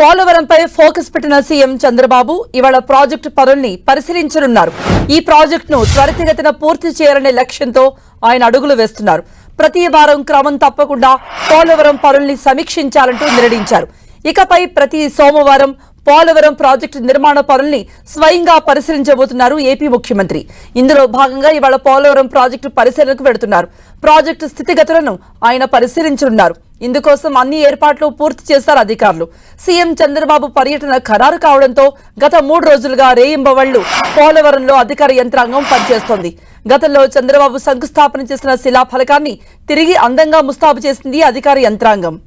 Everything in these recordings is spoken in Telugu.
పోలవరంపై ఫోకస్ పెట్టిన సీఎం చంద్రబాబు ఇవాళ ప్రాజెక్టు పనుల్ని పరిశీలించనున్నారు. ఈ ప్రాజెక్టును త్వరితగతిన పూర్తి చేయాలనే లక్ష్యంతో ఆయన అడుగులు వేస్తున్నారు. ప్రతి వారం క్రమం తప్పకుండా పోలవరం పనుల్ని సమీక్షించాలంటూ నిర్ణయించారు. ఇకపై ప్రతి సోమవారం పోలవరం ప్రాజెక్టు నిర్మాణ పనుల్ని స్వయంగా పరిశీలించబోతున్నారు ఏపీ ముఖ్యమంత్రి. ఇందులో భాగంగా ఇవాళ పోలవరం ప్రాజెక్టు పరిశీలనకు వెడుతున్నారు. ప్రాజెక్టు స్థితిగతులను ఆయన పరిశీలించనున్నారు. ఇందుకోసం అన్ని ఏర్పాట్లు పూర్తి చేశారు అధికారులు. సీఎం చంద్రబాబు పర్యటన ఖరారు కావడంతో గత 3 రోజులుగా రేయింబవళ్లు పోలవరంలో అధికార యంత్రాంగం పనిచేస్తోంది. గతంలో చంద్రబాబు శంకుస్థాపన చేసిన శిలాఫలకాన్ని తిరిగి అందంగా ముస్తాబు చేసింది అధికార యంత్రాంగం.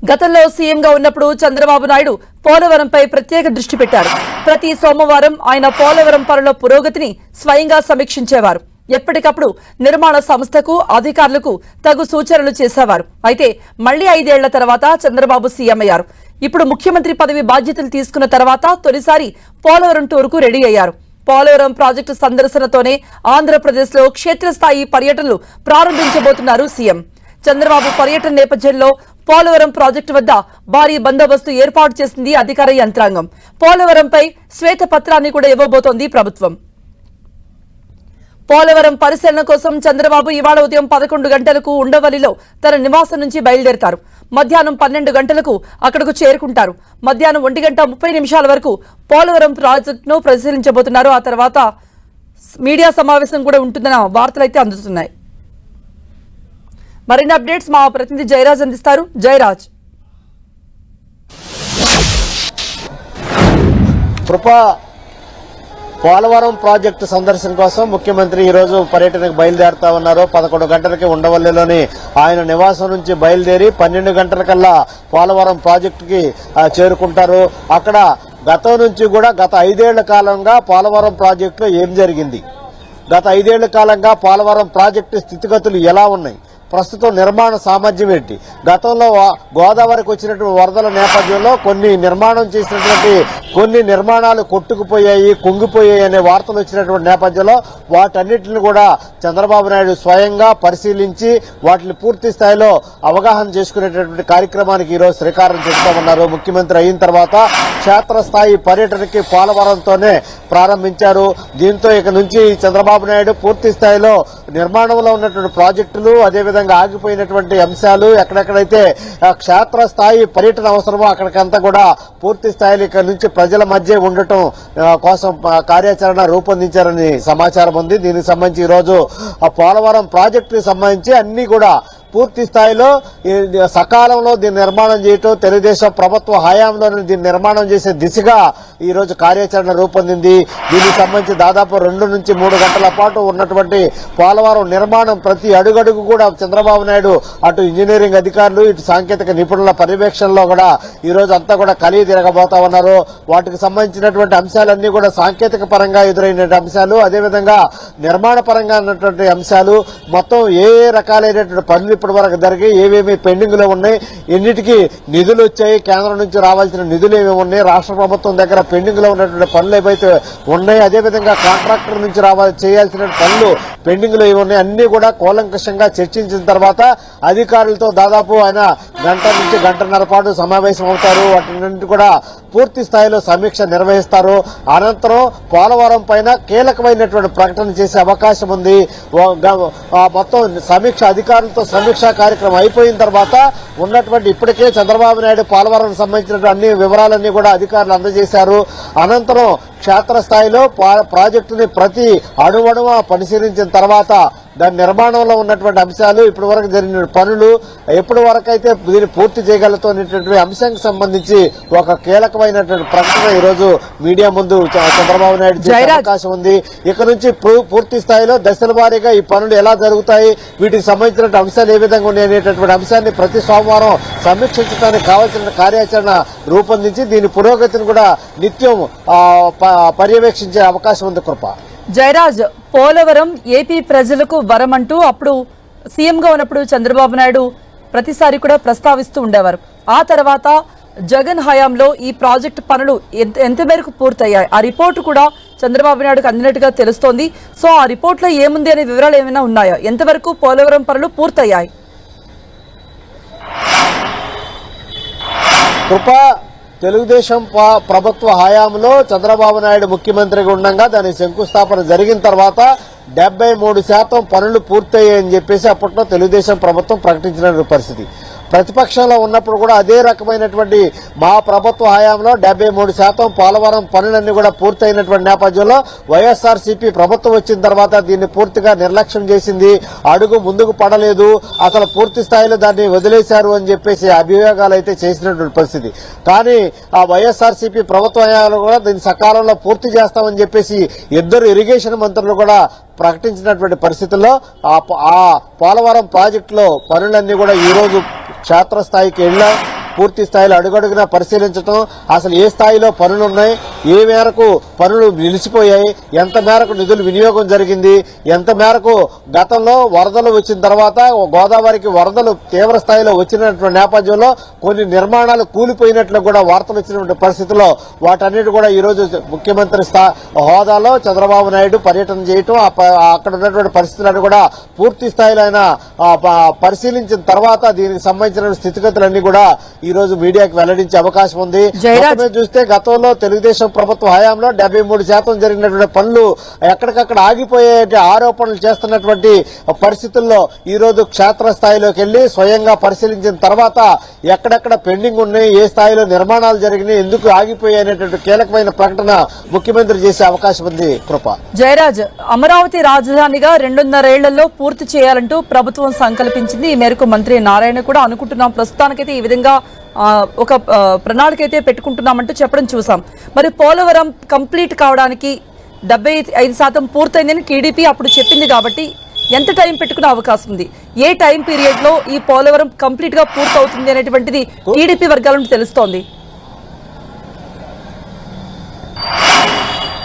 గతంలో సీఎంగా ఉన్నప్పుడు చంద్రబాబు నాయుడు పోలవరంపై ప్రత్యేక దృష్టి పెట్టారు. ప్రతి సోమవారం ఆయన పోలవరం పనుల పురోగతిని స్వయంగా సమీక్షించేవారు. ఎప్పటికప్పుడు నిర్మాణ సంస్థకు అధికారులకు తగు సూచనలు చేసేవారు. అయితే మళ్లీ 5 ఏళ్ల తర్వాత చంద్రబాబు సీఎం అయ్యారు. ఇప్పుడు ముఖ్యమంత్రి పదవి బాధ్యతలు తీసుకున్న తర్వాత తొలిసారి పోలవరం టూర్కు రెడీ అయ్యారు. పోలవరం ప్రాజెక్టు సందర్శనతోనే ఆంధ్రప్రదేశ్లో క్షేత్రస్థాయి పర్యటనలు ప్రారంభించబోతున్నారు సీఎం. చంద్రబాబు పర్యటన నేపథ్యంలో పోలవరం ప్రాజెక్టు వద్ద భారీ బందోబస్తు ఏర్పాటు చేసింది అధికార యంత్రాంగం. పోలవరంపై శ్వేతపత్రాన్ని కూడా ఇవ్వబోతోంది ప్రభుత్వం. పోలవరం పరిశీలన కోసం చంద్రబాబు ఇవాళ ఉదయం 11 గంటలకు ఉండవల్లిలో తన నివాసం నుంచి బయలుదేరతారు. మధ్యాహ్నం 12 గంటలకు అక్కడకు చేరుకుంటారు. మధ్యాహ్నం 1:30 వరకు పోలవరం ప్రాజెక్టును పరిశీలించబోతున్నారు. ఆ తర్వాత మీడియా సమావేశం కూడా ఉంటుందన్న వార్తలైతే అందుతున్నాయి. మరిన్ని అప్డేట్స్ మా ప్రతినిధి జయరాజ్ అందిస్తారు. జయరాజ్, పోలవరం ప్రాజెక్టు సందర్శన కోసం ముఖ్యమంత్రి ఈ రోజు పర్యటనకు బయలుదేరుతా ఉన్నారు. 11 గంటలకి ఉండవల్లిలోని ఆయన నివాసం నుంచి బయలుదేరి 12 గంటలకల్లా పోలవరం ప్రాజెక్టుకి చేరుకుంటారు. అక్కడ గతం నుంచి కూడా గత 5 ఏళ్ల కాలంగా పోలవరం ప్రాజెక్టులో ఏం జరిగింది, గత 5 ఏళ్ల కాలంగా పోలవరం ప్రాజెక్టు స్థితిగతులు ఎలా ఉన్నాయి, ప్రస్తుతం నిర్మాణ సామర్థ్యం ఏంటి, గతంలో గోదావరికి వచ్చినటువంటి వరదల నేపథ్యంలో కొన్ని నిర్మాణాలు కొట్టుకుపోయాయి, కుంగిపోయాయి అనే వార్తలు వచ్చినటువంటి నేపథ్యంలో వాటన్నిటిని కూడా చంద్రబాబు నాయుడు స్వయంగా పరిశీలించి వాటిని పూర్తి స్థాయిలో అవగాహన చేసుకునేటటువంటి కార్యక్రమానికి ఈరోజు శ్రీకారం చుడతామన్నారు. ముఖ్యమంత్రి అయిన తర్వాత క్షేత్రస్థాయి పర్యటనకి పోలవరంతోనే ప్రారంభించారు. దీంతో ఇక నుంచి చంద్రబాబు నాయుడు పూర్తి స్థాయిలో నిర్మాణంలో ఉన్నటువంటి ప్రాజెక్టులు, అదేవిధంగా ఆగిపోయినటువంటి అంశాలు, ఎక్కడెక్కడైతే క్షేత్రస్థాయి పర్యటన అవసరమో అక్కడికంతా కూడా పూర్తి స్థాయిలో ఇక్కడ నుంచి ప్రజల మధ్య ఉండటం కోసం కార్యాచరణ రూపొందించారని సమాచారం ఉంది. దీనికి సంబంధించి ఈరోజు పోలవరం ప్రాజెక్టుకి సంబంధించి అన్ని కూడా పూర్తి స్థాయిలో సకాలంలో దీన్ని నిర్మాణం చేయటం, తెలుగుదేశం ప్రభుత్వ హయాంలోనే దీన్ని నిర్మాణం చేసే దిశగా ఈ రోజు కార్యాచరణ రూపొందింది. దీనికి సంబంధించి దాదాపు 2 నుంచి 3 గంటల పాటు ఉన్నటువంటి పోలవరం నిర్మాణం ప్రతి అడుగడుగు కూడా చంద్రబాబు నాయుడు అటు ఇంజనీరింగ్ అధికారులు, ఇటు సాంకేతిక నిపుణుల పర్యవేక్షణలో కూడా ఈ రోజు అంతా కూడా కలిగి తిరగబోతా ఉన్నారు. వాటికి సంబంధించినటువంటి అంశాలన్నీ కూడా సాంకేతిక పరంగా ఎదురైన అంశాలు, అదేవిధంగా నిర్మాణ పరంగా ఉన్నటువంటి అంశాలు, మొత్తం ఏ రకాలైనటువంటి పనులు ఇప్పటి వరకు జరిగాయి, ఏవేమి పెండింగ్ లో ఉన్నాయి, ఎన్నిటికీ నిధులు వచ్చాయి, కేంద్రం నుంచి రావాల్సిన నిధులు ఏమేమి ఉన్నాయి, రాష్ట్ర ప్రభుత్వం దగ్గర పెండింగ్ లో ఉన్నటువంటి పనులు ఏవైతే ఉన్నాయి, అదేవిధంగా కాంట్రాక్టర్ నుంచి చేయాల్సిన పనులు పెండింగ్ లో ఏమి ఉన్నాయి, అన్ని కూడా కూలంకషంగా చర్చించిన తర్వాత అధికారులతో దాదాపు ఆయన 1 నుంచి 1.5 పాటు సమావేశం అవుతారు. వాటి కూడా పూర్తి స్థాయిలో సమీక్ష నిర్వహిస్తారు. అనంతరం పోలవరం పైన కీలకమైనటువంటి ప్రకటన చేసే అవకాశం ఉంది. మొత్తం సమీక్ష అధికారులతో సమీక్షా కార్యక్రమం అయిపోయిన తర్వాత ఉన్నటువంటి ఇప్పటికే చంద్రబాబు నాయుడు పోలవరం సంబంధించిన అన్ని వివరాలన్నీ కూడా అధికారులు అందజేశారు. అనంతరం క్షేత్రస్థాయిలో ప్రాజెక్టుని ప్రతి అణువణువా పరిశీలించిన తర్వాత దాని నిర్మాణంలో ఉన్నటువంటి అంశాలు, ఇప్పటి వరకు జరిగిన పనులు, ఎప్పటి వరకు అయితే దీన్ని పూర్తి చేయగలుగుతున్నటువంటి అంశానికి సంబంధించి ఒక కీలకమైనటువంటి ప్రకటన ఈ రోజు మీడియా ముందు చంద్రబాబు నాయుడు చేసే అవకాశం ఉంది. ఇక నుంచి పూర్తి స్థాయిలో దశల వారీగా ఈ పనులు ఎలా జరుగుతాయి, వీటికి సంబంధించిన అంశాలు ఏ విధంగా ఉన్నాయి అనేటటువంటి అంశాన్ని ప్రతి సోమవారం సమీక్షించడానికి కావాల్సిన కార్యాచరణ రూపొందించి దీని పురోగతిని కూడా నిత్యం పర్యవేక్షించే అవకాశం ఉంది. కృప జయరాజ్, పోలవరం ఏపీ ప్రజలకు వరమంటూ అప్పుడు సీఎంగా ఉన్నప్పుడు చంద్రబాబు నాయుడు ప్రతిసారి కూడా ప్రస్తావిస్తూ ఉండేవారు. ఆ తర్వాత జగన్ హయాంలో ఈ ప్రాజెక్టు పనులు ఎంత మేరకు పూర్తయ్యాయి, ఆ రిపోర్టు కూడా చంద్రబాబు నాయుడుకు అందినట్టుగా తెలుస్తోంది. సో ఆ రిపోర్ట్లో ఏముంది అనే వివరాలు ఏమైనా ఉన్నాయా? ఎంతవరకు పోలవరం పనులు పూర్తయ్యాయి? కృప తెలుగుదేశం ప్రభుత్వ హయాంలో చంద్రబాబు నాయుడు ముఖ్యమంత్రిగా ఉండగా దాని శంకుస్థాపన జరిగిన తర్వాత 73% పనులు పూర్తయ్యాయని చెప్పేసి అప్పట్లో తెలుగుదేశం ప్రభుత్వం ప్రకటించిన పరిస్థితి. ప్రతిపక్షంలో ఉన్నప్పుడు కూడా అదే రకమైనటువంటి మా ప్రభుత్వ హయాంలో 73% పోలవరం పనులన్నీ కూడా పూర్తయినటువంటి నేపథ్యంలో వైఎస్ఆర్సీపీ ప్రభుత్వం వచ్చిన తర్వాత దీన్ని పూర్తిగా నిర్లక్ష్యం చేసింది, అడుగు ముందుకు పడలేదు, అసలు పూర్తి స్థాయిలో దాన్ని వదిలేశారు అని చెప్పేసి అభియోగాలు అయితే చేసినటువంటి పరిస్థితి. కానీ ఆ వైఎస్ఆర్సీపీ ప్రభుత్వ హయాంలో కూడా దీన్ని సకాలంలో పూర్తి చేస్తామని చెప్పేసి ఇద్దరు ఇరిగేషన్ మంత్రులు కూడా ప్రకటించినటువంటి పరిస్థితుల్లో ఆ పోలవరం ప్రాజెక్టులో పనులన్నీ కూడా ఈ రోజు క్షేత్రస్థాయికి వెళ్ళాం. పూర్తి స్థాయిలో అడుగడుగునా పరిశీలించడం, అసలు ఏ స్థాయిలో పనులు ఉన్నాయి, ఏ మేరకు పనులు నిలిచిపోయాయి, ఎంత మేరకు నిధులు వినియోగం జరిగింది, ఎంత మేరకు గతంలో వరదలు వచ్చిన తర్వాత గోదావరికి వరదలు తీవ్ర స్థాయిలో వచ్చినటువంటి నేపథ్యంలో కొన్ని నిర్మాణాలు కూలిపోయినట్లు కూడా వార్తలు వచ్చినటువంటి పరిస్థితుల్లో వాటన్నిటి కూడా ఈ రోజు ముఖ్యమంత్రి హోదాలో చంద్రబాబు నాయుడు పర్యటన చేయటం, అక్కడ ఉన్నటువంటి పరిస్థితులను కూడా పూర్తి స్థాయిలో ఆయన పరిశీలించిన తర్వాత దీనికి సంబంధించిన స్థితిగతులన్నీ కూడా ఈ రోజు మీడియాకి వెల్లడించే అవకాశం ఉంది. చూస్తే గతంలో తెలుగుదేశం ప్రభుత్వ హయాంలో 73% జరిగినటువంటి పనులు ఎక్కడికక్కడ ఆగిపోయే ఆరోపణలు చేస్తున్నటువంటి పరిస్థితుల్లో ఈ రోజు క్షేత్రస్థాయిలోకి వెళ్లి స్వయంగా పరిశీలించిన తర్వాత ఎక్కడెక్కడ పెండింగ్ ఉన్నాయి, ఏ స్థాయిలో నిర్మాణాలు జరిగినాయి, ఎందుకు ఆగిపోయాయి అనేటువంటి కీలకమైన ప్రకటన ముఖ్యమంత్రి చేసే అవకాశం ఉంది. కృప జయరాజ్, అమరావతి రాజధానిగా 2.5 ఏళ్లలో పూర్తి చేయాలంటూ ప్రభుత్వం సంకల్పించింది. ఈ మేరకు మంత్రి నారాయణ కూడా అనుకుంటున్నాం. ప్రస్తుతానికైతే ఈ విధంగా ఒక ప్రణాళిక అయితే పెట్టుకుంటున్నామంటూ చెప్పడం చూసాం. మరి పోలవరం కంప్లీట్ కావడానికి 75% పూర్తయిందని టీడీపీ అప్పుడు చెప్పింది కాబట్టి ఎంత టైం పెట్టుకునే అవకాశం ఉంది? ఏ టైం పీరియడ్ లో ఈ పోలవరం కంప్లీట్ గా పూర్తవుతుంది అనేటువంటిది టీడీపీ వర్గాల నుండి తెలుస్తోంది.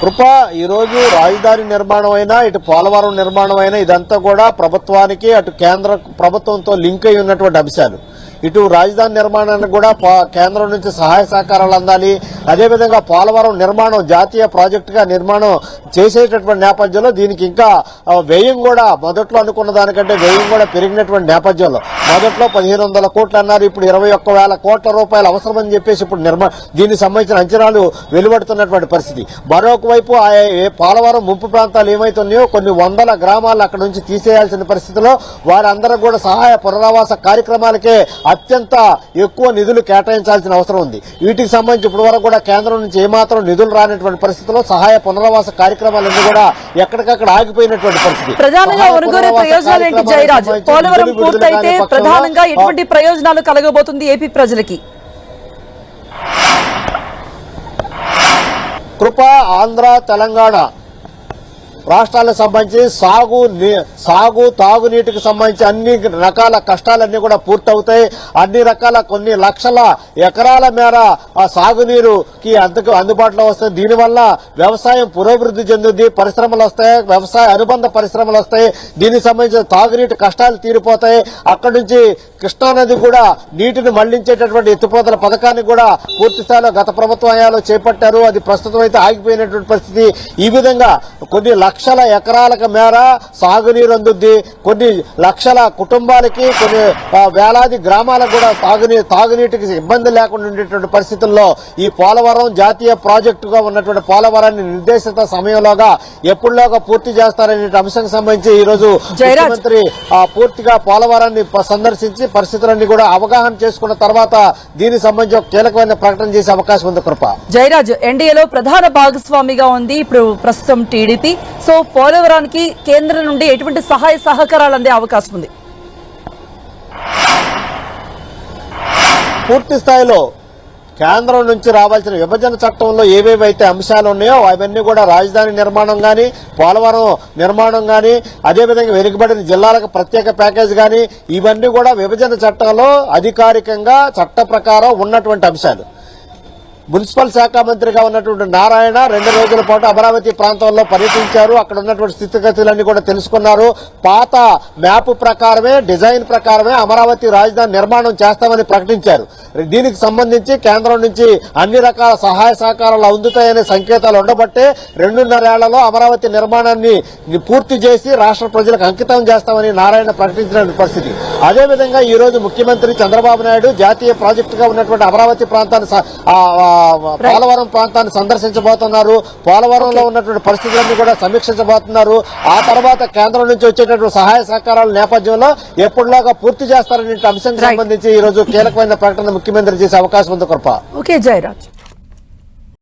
కృప ఈ రోజు రాజధాని నిర్మాణం అయినా, ఇటు పోలవరం నిర్మాణం అయినా ఇదంతా కూడా ప్రభుత్వానికి అటు కేంద్ర ప్రభుత్వంతో లింక్ అయి ఉన్నటువంటి అంశాలు. ఇటు రాజధాని నిర్మాణానికి కూడా కేంద్రం నుంచి సహాయ సహకారాలు అందాలి. అదేవిధంగా పోలవరం నిర్మాణం జాతీయ ప్రాజెక్టుగా నిర్మాణం చేసేటటువంటి నేపథ్యంలో దీనికి ఇంకా వ్యయం కూడా మొదట్లో అనుకున్న దానికంటే వ్యయం కూడా పెరిగినటువంటి నేపథ్యంలో మొదట్లో 1500 కోట్లు అన్నారు, ఇప్పుడు 21,000 కోట్ల రూపాయలు అవసరమని చెప్పేసి ఇప్పుడు దీనికి సంబంధించిన అంచనాలు వెలువడుతున్నటువంటి పరిస్థితి. మరొక వైపు పోలవరం ముంపు ప్రాంతాలు ఏమైతున్నాయో కొన్ని వందల గ్రామాలు అక్కడ నుంచి తీసేయాల్సిన పరిస్థితిలో వారందరూ కూడా సహాయ పునరావాస కార్యక్రమాలకే అత్యంత ఎక్కువ నిధులు కేటాయించాల్సిన అవసరం ఉంది. వీటికి సంబంధించి ఇప్పటి వరకు కూడా కేంద్రం నుంచి ఏమాత్రం నిధులు రానటువంటి పరిస్థితుల్లో సహాయ పునరావాస కార్యక్రమాలన్నీ కూడా ఎక్కడికక్కడ ఆగిపోయినటువంటి పరిస్థితి. ప్రధానంగా ఒనుగోలు ప్రయోజనాలు ఏంటి జయరాజ్? పోలవరం పూర్తయితే ప్రధానంగా ఎటువంటి ప్రయోజనాలు కలగబోతుంది ఏపీ ప్రజలకి? కృప ఆంధ్ర తెలంగాణ రాష్ట్రాలకు సంబంధించి సాగు తాగునీటికి సంబంధించి అన్ని రకాల కష్టాలన్నీ కూడా పూర్తవుతాయి. అన్ని రకాల కొన్ని లక్షల ఎకరాల మేర ఆ సాగునీరుకి అందుబాటులో వస్తాయి. దీనివల్ల వ్యవసాయం పురోభివృద్ధి చెందుద్ది, పరిశ్రమలు వస్తాయి, వ్యవసాయ అనుబంధ పరిశ్రమలు వస్తాయి. దీనికి సంబంధించిన తాగునీటి కష్టాలు తీరిపోతాయి. అక్కడి నుంచి కృష్ణానది కూడా నీటిని మళ్లించేటటువంటి ఎత్తిపోతల పథకాన్ని కూడా పూర్తి స్థాయిలో గత ప్రభుత్వ హయాంలో చేపట్టారు. అది ప్రస్తుతం అయితే ఆగిపోయినటువంటి పరిస్థితి. ఈ విధంగా కొన్ని లక్షల ఎకరాలకు మేర సాగునీరు అందుద్ది. కొన్ని లక్షల కుటుంబాలకి, కొన్ని వేలాది గ్రామాలకు కూడా తాగునీటికి ఇబ్బంది లేకుండా ఉండేటువంటి పరిస్థితుల్లో ఈ పోలవరం జాతీయ ప్రాజెక్టుగా ఉన్నటువంటి పోలవరాన్ని నిర్దేశిత సమయంలోగా ఎప్పుడులోగా పూర్తి చేస్తారనే అంశానికి సంబంధించి ఈ రోజు ముఖ్యమంత్రి పూర్తిగా పోలవరాన్ని సందర్శించి పరిస్థితులన్నీ కూడా అవగాహన చేసుకున్న తర్వాత దీనికి సంబంధించి ఒక కీలకమైన ప్రకటన చేసే అవకాశం ఉంది. కృప జయరాజ్, ఎన్డీఏలో ప్రధాన భాగస్వామిగా ఉంది ఇప్పుడు ప్రస్తుతం టీడీపీ. సో పోలవరానికి కేంద్రం నుండి ఎటువంటి సహాయ సహకారాలు అందే అవకాశం ఉంది? పూర్తి స్థాయిలో కేంద్రం నుంచి రావాల్సిన విభజన చట్టంలో ఏవేవైతే అంశాలు ఉన్నాయో అవన్నీ కూడా రాజధాని నిర్మాణం గాని, పోలవరం నిర్మాణం గాని, అదేవిధంగా వెనుకబడిన జిల్లాలకు ప్రత్యేక ప్యాకేజ్ గాని ఇవన్నీ కూడా విభజన చట్టంలో అధికారికంగా చట్ట ప్రకారం ఉన్నటువంటి అంశాలు. మున్సిపల్ శాఖ మంత్రిగా ఉన్నటువంటి నారాయణ 2 రోజుల పాటు అమరావతి ప్రాంతంలో పర్యటించారు. అక్కడ ఉన్నటువంటి స్థితిగతులన్నీ కూడా తెలుసుకున్నారు. పాత మ్యాప్ ప్రకారమే, డిజైన్ ప్రకారమే అమరావతి రాజధాని నిర్మాణం చేస్తామని ప్రకటించారు. దీనికి సంబంధించి కేంద్రం నుంచి అన్ని రకాల సహాయ సహకారాలు అందుతాయనే సంకేతాలు ఉండబట్టే 2.5 ఏళ్లలో అమరావతి నిర్మాణాన్ని పూర్తి చేసి రాష్ట్ర ప్రజలకు అంకితం చేస్తామని నారాయణ ప్రకటించిన పరిస్థితి. అదేవిధంగా ఈ రోజు ముఖ్యమంత్రి చంద్రబాబు నాయుడు జాతీయ ప్రాజెక్టుగా ఉన్నటువంటి అమరావతి ప్రాంతాన్ని పోలవరం ప్రాంతాన్ని సందర్శించబోతున్నారు. పోలవరంలో ఉన్నటువంటి పరిస్థితులన్నీ కూడా సమీక్షించబోతున్నారు. ఆ తర్వాత కేంద్రం నుంచి వచ్చేటటువంటి సహాయ సహకారాల నేపథ్యంలో ఎప్పటిలోగా పూర్తి చేస్తారనే అంశానికి సంబంధించి ఈ రోజు కీలకమైన ప్రకటన ముఖ్యమంత్రి చేసే అవకాశం ఉంది. కృప. ఓకే జయరాజ్.